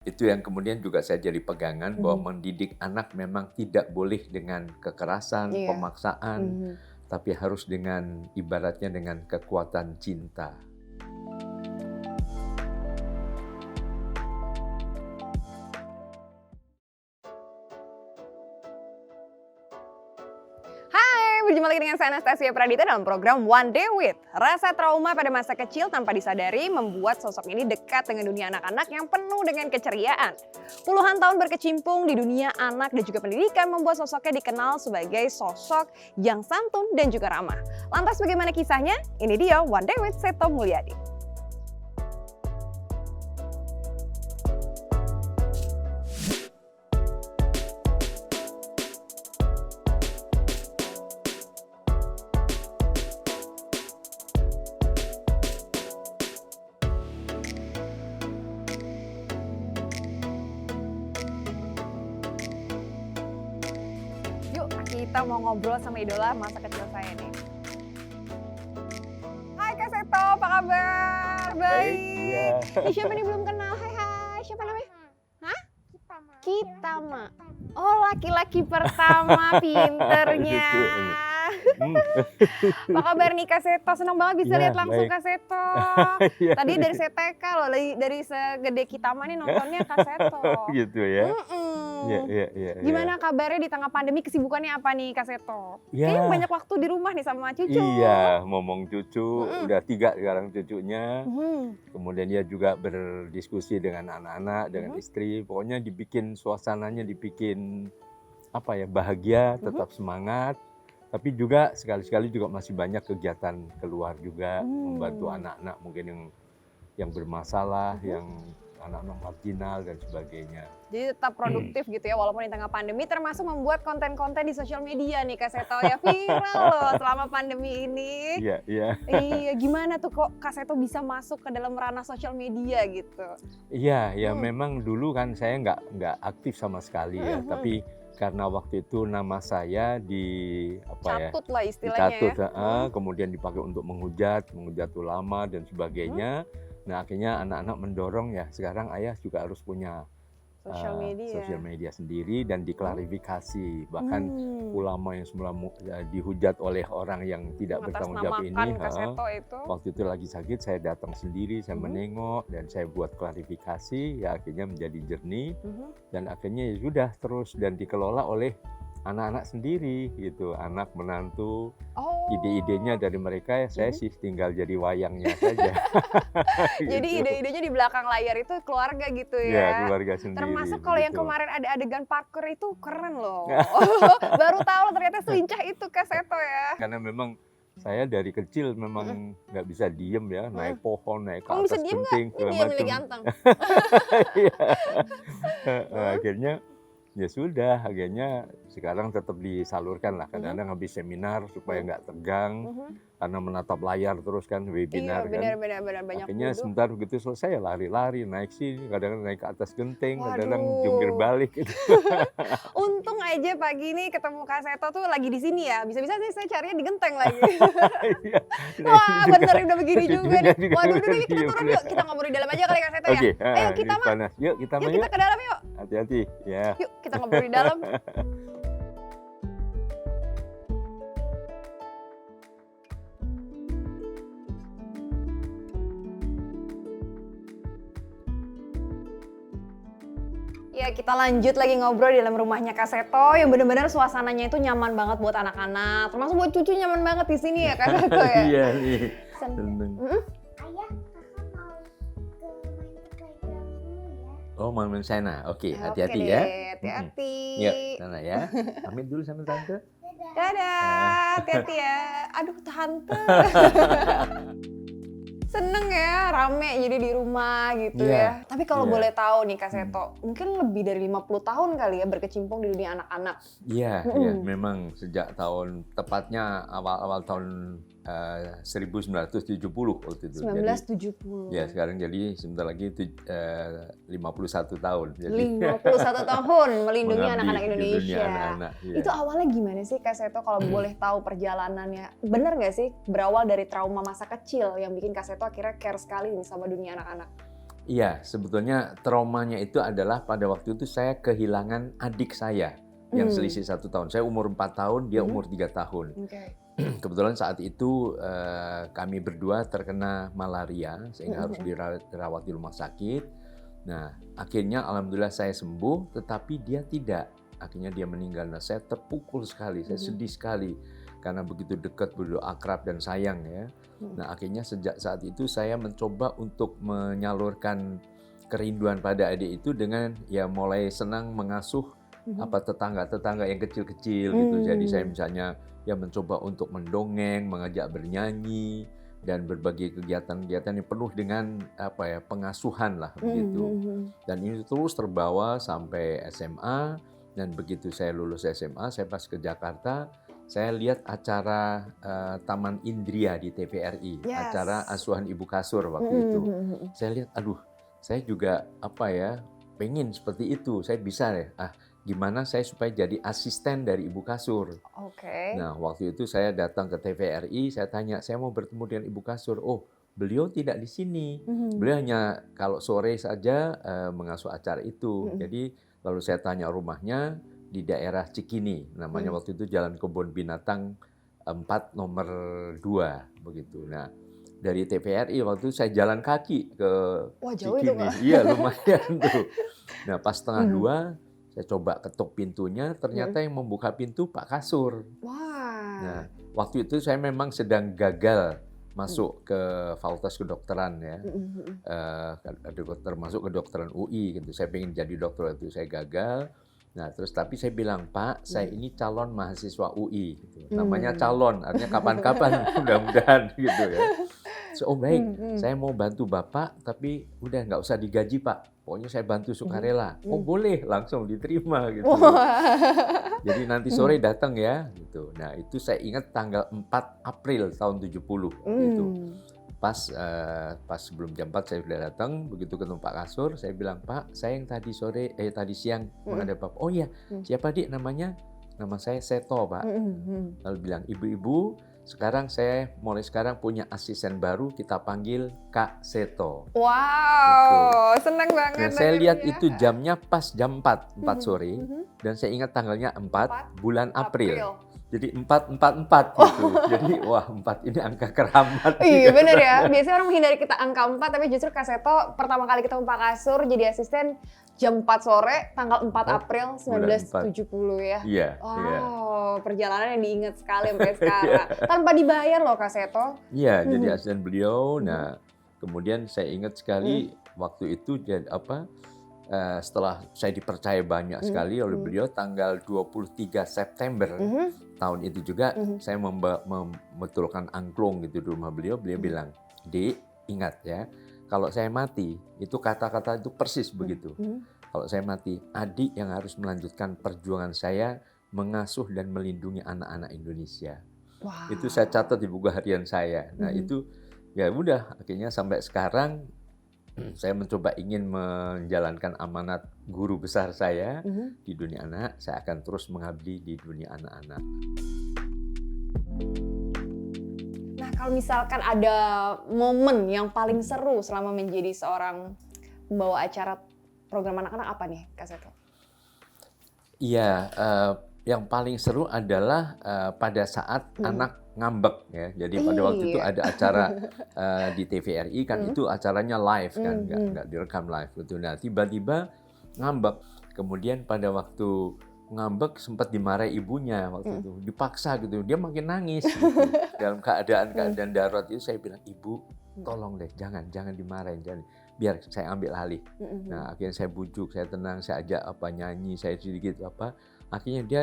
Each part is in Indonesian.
Itu yang kemudian juga saya jadi pegangan bahwa mendidik anak memang tidak boleh dengan kekerasan, Iya. pemaksaan, Mhm. tapi harus dengan ibaratnya dengan kekuatan cinta. Hai, berjumpa lagi dengan saya Anastasia Pradita dalam program One Day With. Rasa trauma pada masa kecil tanpa disadari membuat sosok ini dekat dengan dunia anak-anak yang penuh dengan keceriaan. Puluhan tahun berkecimpung di dunia anak dan juga pendidikan membuat sosoknya dikenal sebagai sosok yang santun dan juga ramah. Lantas bagaimana kisahnya? Ini dia One Day With Seto Mulyadi. Yuk kita mau ngobrol sama idola masa kecil saya nih. Hai Kak Seto, apa kabar? Baik, iya. Ini siapa nih belum kenal? Hai, siapa namanya? Hah? Kitama. Kitama. Oh, laki-laki pertama, pinternya. Gitu. Apa kabar nih Kak Seto? Senang banget bisa Iya, lihat langsung baik. Kak Seto. Iya. Tadi dari saya TK loh, dari segede Kitama nih nontonnya Kak Seto. Gitu ya. Iya, Mm-mm. iya, iya. Gimana kabarnya di tengah pandemi, kesibukannya apa nih Kak Seto? Ya. Kayaknya banyak waktu di rumah nih sama cucu. Iya, ngomong cucu, Mm-mm. udah 3 sekarang cucunya. Mhm. Kemudian dia juga berdiskusi dengan anak-anak, dengan Mhm. istri. Pokoknya dibikin suasananya dibikin apa ya, bahagia, tetap semangat. Tapi juga sekali-sekali juga masih banyak kegiatan keluar juga, membantu anak-anak mungkin yang bermasalah, yang anak-anak marginal dan sebagainya. Jadi tetap produktif gitu ya walaupun di tengah pandemi, termasuk membuat konten-konten di sosial media nih Kak Seto ya, viral loh selama pandemi ini. Iya, iya. Iya, gimana tuh kok Kak Seto bisa masuk ke dalam ranah sosial media gitu? Iya, ya memang dulu kan saya nggak aktif sama sekali ya, tapi karena waktu itu nama saya Catut lah istilahnya dicatut, ya. kemudian dipakai untuk menghujat ulama dan sebagainya. Nah akhirnya anak-anak mendorong ya sekarang ayah juga harus punya sosial media sendiri dan diklarifikasi. Bahkan ulama yang semula dihujat oleh orang yang tidak bertanggung jawab ini, Mengatasnamakan Kak Seto itu. waktu itu lagi sakit saya datang sendiri, saya menengok dan saya buat klarifikasi, ya akhirnya menjadi jernih dan akhirnya ya sudah terus dan dikelola oleh anak-anak sendiri gitu, anak menantu. Oh. Ide-idenya dari mereka, saya sih tinggal jadi wayangnya saja. Jadi Gitu. ide-idenya di belakang layar itu keluarga gitu Ya, ya. keluarga sendiri. Termasuk kalau yang begitu. kemarin ada adegan parkour itu keren loh. Baru tahu ternyata selincah itu Kak Seto ya. Karena memang saya dari kecil memang nggak bisa diem ya, naik pohon, naik ke Kamu bisa atas diem nggak? genting, Ini segala dia yang macam. milih ganteng. Iya. Akhirnya ya sudah, akhirnya sekarang tetap disalurkan lah. Kadang-kadang habis seminar supaya nggak tegang, karena menatap layar terus kan, Iya webinar kan. benar banyak Akhirnya duduk. sebentar begitu selesai ya lari-lari, naik sini, kadang-kadang naik ke atas genting, kadang-kadang Waduh. jungkir balik gitu. Untung aja pagi ini ketemu Kak Seto tuh lagi di sini ya. Bisa-bisa sih saya carinya di genteng lagi. Iya. Nah, Wah, itu bener udah begini juga nih. juga Waduh, udah yuk kita iya, turun bener. yuk. Kita ngobrol di dalam aja kali Kak Seto ya. Oke, Ayo kita ini mah. panas. Yuk kita Yuk mah kita yuk. ke dalam yuk. Hati-hati, ya. Yuk kita ngobrol di dalam. Ya kita lanjut lagi ngobrol di dalam rumahnya Kak Seto yang benar-benar suasananya itu nyaman banget buat anak-anak. Termasuk buat cucu nyaman banget di sini ya Kak Seto ya. Iya nih. Seneng. Seneng. Ayah, kakak mau main ke playground dulu ya. Oh, main sana. Oke, hati-hati Oke ya. deh, hati-hati. Yuk, sana ya. Pamit dulu sama tante. Dadah, hati-hati ya. Aduh tante. Seneng ya, rame jadi di rumah gitu Iya, ya. Tapi kalau iya. boleh tahu nih Kak Seto, mungkin lebih dari 50 tahun kali ya berkecimpung di dunia anak-anak. Iya, iya, memang sejak tahun tepatnya awal-awal tahun 1970 waktu itu. Jadi, 1970. ya sekarang jadi sebentar lagi 51 tahun. Jadi 51 tahun melindungi mengabdi anak-anak di dunia Indonesia. anak-anak, iya. Itu awalnya gimana sih Kak Seto kalau boleh tahu perjalanannya? Bener nggak sih berawal dari trauma masa kecil yang bikin Kak Seto akhirnya care sekali nih sama dunia anak-anak? Iya, sebetulnya traumanya itu adalah pada waktu itu saya kehilangan adik saya yang selisih 1 tahun. Saya umur 4 tahun, dia umur 3 tahun. Oke. Kebetulan saat itu kami berdua terkena malaria sehingga harus dirawat di rumah sakit. Nah, akhirnya alhamdulillah saya sembuh, tetapi dia tidak. Akhirnya dia meninggal. Nah, saya terpukul sekali, saya sedih sekali karena begitu dekat, begitu akrab dan sayang ya. Nah, akhirnya sejak saat itu saya mencoba untuk menyalurkan kerinduan pada adik itu dengan ya mulai senang mengasuh tetangga-tetangga yang kecil-kecil gitu. Jadi saya misalnya ya mencoba untuk mendongeng, mengajak bernyanyi dan berbagai kegiatan-kegiatan yang penuh dengan pengasuhan lah begitu. Dan ini terus terbawa sampai SMA, dan begitu saya lulus SMA, saya pas ke Jakarta, saya lihat acara Taman Indria di TVRI, acara asuhan ibu kasur waktu itu. Saya lihat, aduh, saya juga pengen seperti itu, saya bisa deh. Gimana saya supaya jadi asisten dari ibu kasur. Oke. Nah, waktu itu saya datang ke TVRI, saya tanya, saya mau bertemu dengan ibu kasur. Oh, beliau tidak di sini. Beliau hanya kalau sore saja mengasuh acara itu. Jadi lalu saya tanya rumahnya di daerah Cikini, namanya waktu itu Jalan Kebun Binatang 4 nomor 2 begitu. Nah, dari TVRI waktu itu saya jalan kaki ke jauh Cikini. itu, Pak. Iya, lumayan tuh. Nah, pas setengah 2 saya coba ketuk pintunya, ternyata yang membuka pintu Pak Kasur. Wah. Nah, waktu itu saya memang sedang gagal masuk ke Fakultas Kedokteran ya, termasuk kedokteran UI gitu. Saya pengen jadi dokter, itu saya gagal. Nah, terus tapi saya bilang, Pak, saya ini calon mahasiswa UI, gitu. Namanya calon, artinya kapan-kapan mudah-mudahan gitu ya. So, oh baik, saya mau bantu Bapak, tapi udah nggak usah digaji Pak. Pokoknya saya bantu sukarela. Oh boleh, langsung diterima gitu. Jadi nanti sore datang ya, gitu. Nah itu saya ingat tanggal 4 April tahun 70 gitu. Pas sebelum jam 4 saya sudah datang, begitu ketemu Pak Kasur, saya bilang, Pak, saya yang tadi siang menghadap Bapak. Oh iya, siapa Dik namanya? Nama saya Seto, Pak. Lalu bilang, ibu-ibu, saya mulai sekarang punya asisten baru, kita panggil Kak Seto. Wow, senang banget. Nah, saya lihat itu jamnya pas jam 4 sore, dan saya ingat tanggalnya 4 bulan April. Jadi 444 gitu. Jadi wah 4 ini angka keramat. Iya bener ya, biasanya orang menghindari kita angka 4, tapi justru Kak Seto pertama kali ketemu Pak Kasur jadi asisten jam 4 sore tanggal 4 April 1970 ya. Iya. Wow, perjalanan yang diingat sekali sampai sekarang. Tanpa dibayar loh Kak Seto. Iya, jadi asisten beliau. Nah, kemudian saya ingat sekali waktu itu setelah saya dipercaya banyak sekali oleh beliau, tanggal 23 September tahun itu juga saya membetulkan angklung gitu di rumah beliau. Beliau bilang, Dik, ingat ya, kalau saya mati, itu kata-kata itu persis begitu. Kalau saya mati, adik yang harus melanjutkan perjuangan saya mengasuh dan melindungi anak-anak Indonesia. Wow. Itu saya catat di buku harian saya. Nah itu ya udah, akhirnya sampai sekarang saya mencoba ingin menjalankan amanat guru besar saya di dunia anak. Saya akan terus mengabdi di dunia anak-anak. Nah, kalau misalkan ada momen yang paling seru selama menjadi seorang pembawa acara program anak-anak apa nih, Kak Seto? Iya, yang paling seru adalah pada saat anak ngambek ya. Jadi pada waktu itu ada acara di TVRI kan, itu acaranya live kan, nggak direkam live gitu. Nah tiba-tiba ngambek, kemudian pada waktu ngambek sempat dimarahi ibunya waktu itu, dipaksa gitu, dia makin nangis gitu. Dalam keadaan darurat itu saya bilang, Ibu tolong deh jangan dimarahin, jangan, biar saya ambil alih. Nah akhirnya saya bujuk, saya tenang, saya ajak nyanyi, saya sedikit akhirnya dia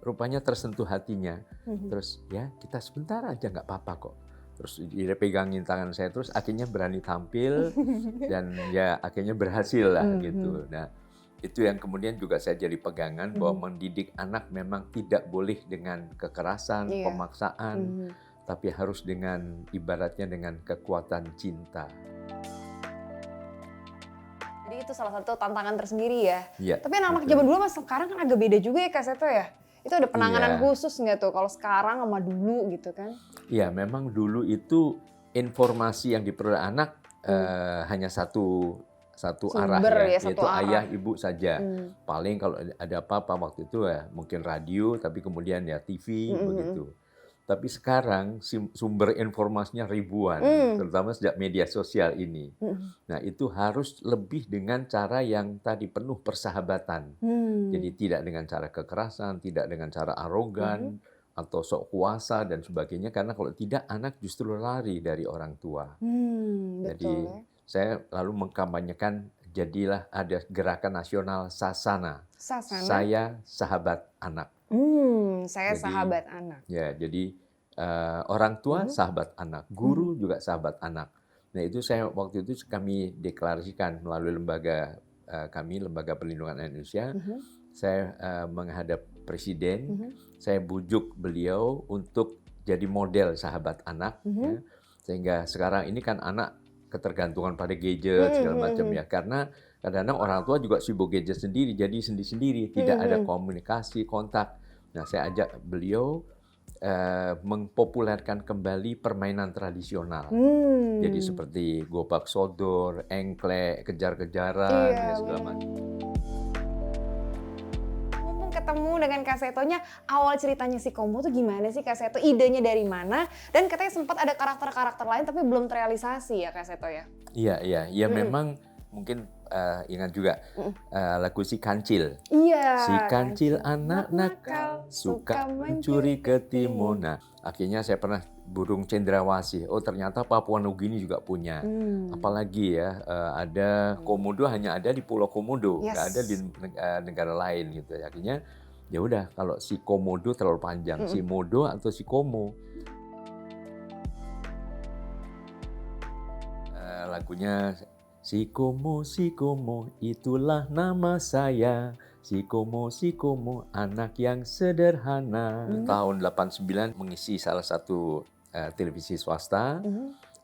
rupanya tersentuh hatinya. Terus ya kita sebentar aja nggak apa-apa kok. Terus dia pegangin tangan saya, terus akhirnya berani tampil dan ya akhirnya berhasil lah gitu. Nah itu yang kemudian juga saya jadi pegangan bahwa mendidik anak memang tidak boleh dengan kekerasan, pemaksaan, tapi harus dengan ibaratnya dengan kekuatan cinta. Jadi itu salah satu tantangan tersendiri ya. Ya, tapi anak-anak zaman dulu sama sekarang kan agak beda juga ya Kak Seto ya. Itu ada penanganan khusus nggak tuh kalau sekarang sama dulu gitu kan? Iya, memang dulu itu informasi yang diperoleh anak hanya satu satu Sumber arah ya, ya, satu yaitu arah. ayah ibu saja. Hmm. Paling kalau ada apa-apa waktu itu ya mungkin radio, tapi kemudian ya TV begitu. Tapi sekarang sumber informasinya ribuan, terutama sejak media sosial ini. Nah, itu harus lebih dengan cara yang tadi penuh persahabatan. Jadi tidak dengan cara kekerasan, tidak dengan cara arogan atau sok kuasa dan sebagainya. Karena kalau tidak, anak justru lari dari orang tua. Jadi Betul ya. saya lalu mengkampanyekan jadilah ada gerakan nasional Sasana. Sasana. Saya sahabat anak. Saya Jadi, sahabat anak. Ya, jadi orang tua sahabat anak, guru juga sahabat anak. Nah, itu saya waktu itu kami deklarasikan melalui lembaga kami, Lembaga Perlindungan Anak Indonesia. Saya menghadap Presiden, saya bujuk beliau untuk jadi model sahabat anak, ya. Sehingga sekarang ini kan anak ketergantungan pada gadget segala macam ya, karena kadang-kadang orang tua juga sibuk gadget sendiri, jadi sendiri-sendiri, tidak ada komunikasi, kontak. Nah, saya ajak beliau mempopulerkan kembali permainan tradisional. Jadi seperti gobak sodor, engklek, kejar-kejaran, ya, segala macam. Mumpung ketemu dengan Kak Setonya, awal ceritanya si Komo tuh gimana sih Kak Seto? Idenya dari mana? Dan katanya sempat ada karakter-karakter lain tapi belum terrealisasi ya Kak Seto ya? Iya, memang mungkin ingat juga lagu Si Kancil. Iya. Si Kancil anak nakal, suka mencuri ketimun. Nah, akhirnya saya pernah burung cendrawasih. Oh, ternyata Papua Nugini juga punya. Apalagi ya, ada komodo hanya ada di Pulau Komodo, nggak ada di negara lain gitu. Akhirnya ya udah, kalau si komodo terlalu panjang, si modo atau si komo. Lagunya Si Komo, itulah nama saya. Si Komo, anak yang sederhana. Tahun 89 mengisi salah satu televisi swasta.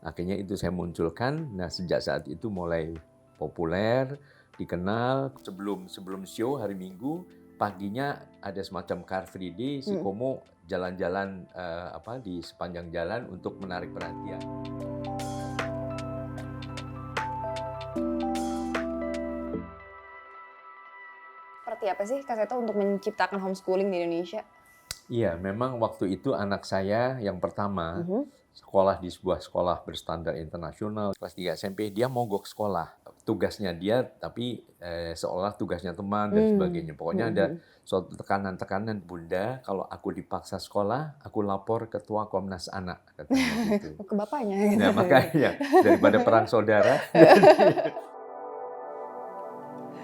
Akhirnya itu saya munculkan. Nah, sejak saat itu mulai populer, dikenal. Sebelum show hari Minggu, paginya ada semacam car free day. Si Komo jalan-jalan di sepanjang jalan untuk menarik perhatian. Seperti apa sih Kak Seto untuk menciptakan homeschooling di Indonesia? Iya, memang waktu itu anak saya yang pertama sekolah di sebuah sekolah berstandar internasional, kelas 3 SMP, dia mogok sekolah. Tugasnya dia, tapi seolah tugasnya teman dan sebagainya. Pokoknya ada suatu tekanan-tekanan, Bunda, kalau aku dipaksa sekolah, aku lapor Ketua Komnas Anak, katanya gitu. Ke bapaknya. Nah, makanya daripada perang saudara,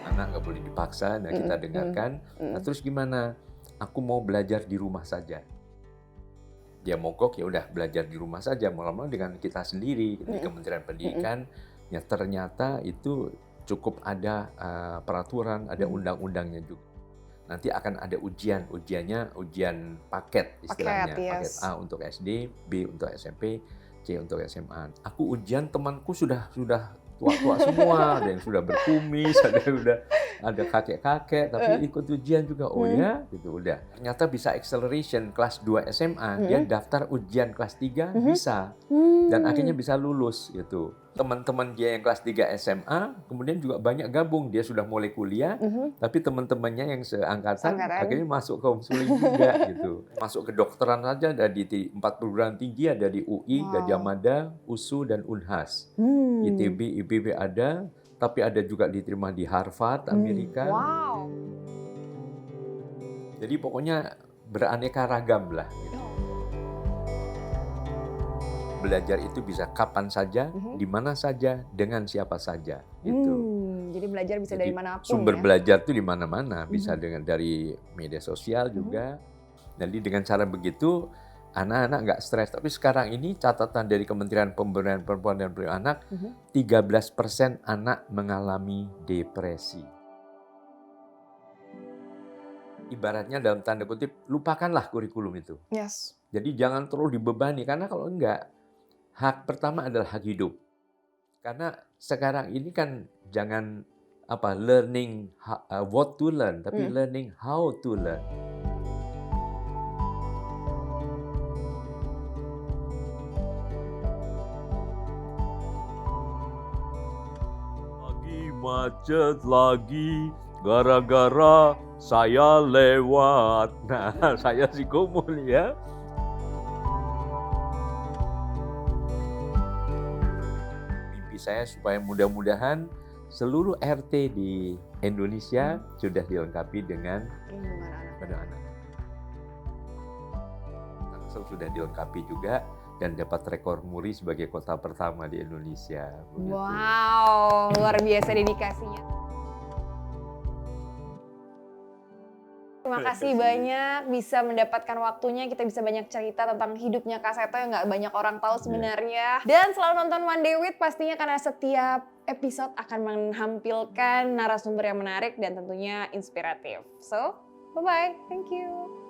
anak nggak boleh dipaksa. Nah, kita dengarkan. Nah, terus gimana? Aku mau belajar di rumah saja. Dia mogok, ya udah belajar di rumah saja. Lama-lama dengan kita sendiri di Kementerian Pendidikan, ya ternyata itu cukup ada peraturan, ada undang-undangnya juga. Nanti akan ada ujiannya ujian paket istilahnya. Paket A untuk SD, B untuk SMP, C untuk SMA. Aku ujian, temanku sudah tua-tua semua, ada yang sudah berkumis, ada kakek-kakek, tapi ikut ujian juga. Oh ya, gitu udah. Ternyata bisa acceleration kelas 2 SMA, dia daftar ujian kelas 3 bisa. Dan akhirnya bisa lulus gitu. Teman-teman dia yang kelas 3 SMA, kemudian juga banyak gabung. Dia sudah mulai kuliah, tapi teman-temannya yang seangkatan akhirnya masuk ke homeschooling juga gitu. Masuk ke dokteran saja, ada di 4 perguruan tinggi, ada di UI, Gadjah Mada, USU, dan Unhas. ITB, IPB ada, tapi ada juga diterima di Harvard, Amerika. Wow. Jadi pokoknya beraneka ragam lah. Gitu. Belajar itu bisa kapan saja, di mana saja, dengan siapa saja. Gitu. Jadi belajar bisa dari manapun. Sumber ya? belajar itu di mana-mana, bisa dari media sosial juga. Jadi dengan cara begitu, anak-anak nggak stres. Tapi sekarang ini catatan dari Kementerian Pemberdayaan Perempuan dan Perlindungan Anak, 13% anak mengalami depresi. Ibaratnya dalam tanda kutip, lupakanlah kurikulum itu. Yes. Jadi jangan terlalu dibebani, karena kalau enggak, hak pertama adalah hak hidup. Karena sekarang ini kan jangan learning what to learn, tapi learning how to learn. macet lagi gara-gara saya lewat. Nah, saya si Kumul ya. Mimpi saya supaya mudah-mudahan seluruh RT di Indonesia sudah dilengkapi dengan anak-anak. Tangsel sudah dilengkapi juga dan dapat rekor muri sebagai kota pertama di Indonesia. Begitu. Wow, luar biasa dedikasinya. Terima kasih banyak bisa mendapatkan waktunya, kita bisa banyak cerita tentang hidupnya Kak Seto yang nggak banyak orang tahu sebenarnya. Dan selalu nonton One Day With pastinya karena setiap episode akan menampilkan narasumber yang menarik dan tentunya inspiratif. So, bye-bye. Thank you.